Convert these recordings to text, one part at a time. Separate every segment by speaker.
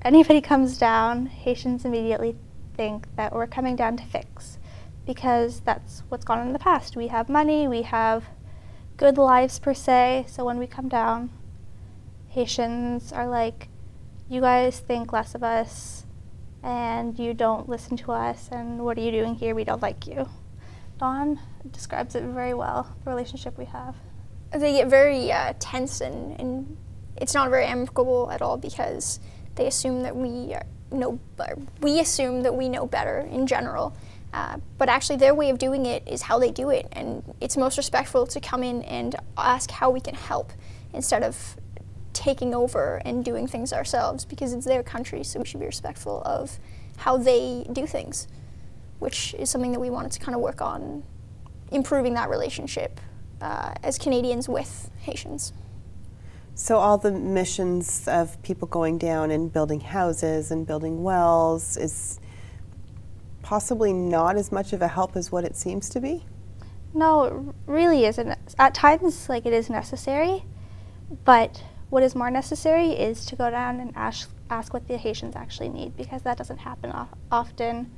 Speaker 1: anybody comes down, Haitians immediately think that we're coming down to fix, because that's what's gone on in the past. We have money, we have good lives per se, so when we come down, Haitians are like, you guys think less of us, and you don't listen to us, and what are you doing here? We don't like you. Dawn describes it very well, the relationship we have.
Speaker 2: They get very tense, and it's not very amicable at all, because they assume that we assume that we know better in general. But actually their way of doing it is how they do it, and it's most respectful to come in and ask how we can help instead of taking over and doing things ourselves, because it's their country, so we should be respectful of how they do things, which is something that we wanted to kind of work on, improving that relationship as Canadians with Haitians.
Speaker 3: So all the missions of people going down and building houses and building wells is possibly not as much of a help as what it seems to be?
Speaker 1: No, it really isn't. At times, like, it is necessary, but what is more necessary is to go down and ask what the Haitians actually need, because that doesn't happen often.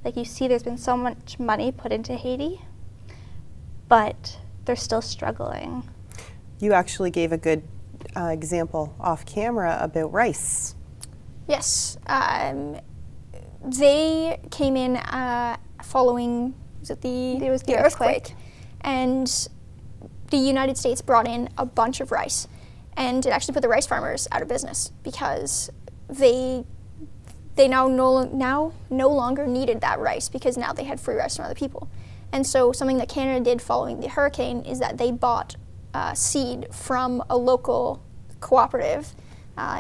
Speaker 1: Like, you see, there's been so much money put into Haiti, but they're still struggling.
Speaker 3: You actually gave a good example off camera about rice.
Speaker 2: Yes. They came in following, the earthquake, and the United States brought in a bunch of rice, and it actually put the rice farmers out of business, because they now no longer needed that rice, because now they had free rice from other people. And so something that Canada did following the hurricane is that they bought seed from a local cooperative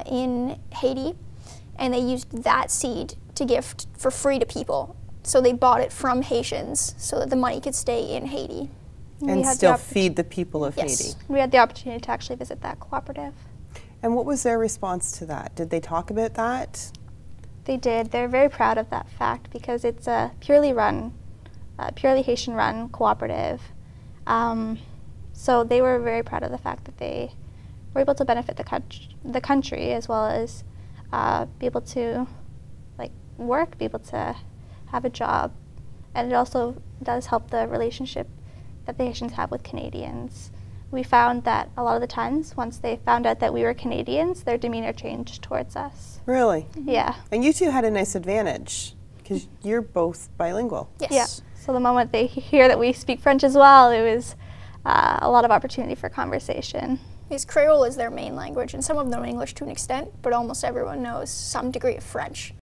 Speaker 2: in Haiti, and they used that seed to gift for free to people. So they bought it from Haitians so that the money could stay in Haiti.
Speaker 3: And still feed the people of Haiti.
Speaker 1: We had the opportunity to actually visit that cooperative.
Speaker 3: And what was their response to that? Did they talk about that?
Speaker 1: They did. They're very proud of that fact, because it's a purely Haitian-run cooperative. So they were very proud of the fact that they were able to benefit the country, as well as be able to work, be able to have a job. And it also does help the relationship that the Haitians have with Canadians. We found that a lot of the times, once they found out that we were Canadians, their demeanor changed towards us.
Speaker 3: Really?
Speaker 1: Yeah.
Speaker 3: And you two had a nice advantage, because you're both bilingual.
Speaker 2: Yes.
Speaker 1: Yeah. So the moment they hear that we speak French as well, it was a lot of opportunity for conversation.
Speaker 2: Because Creole is their main language, and some of them know English to an extent, but almost everyone knows some degree of French.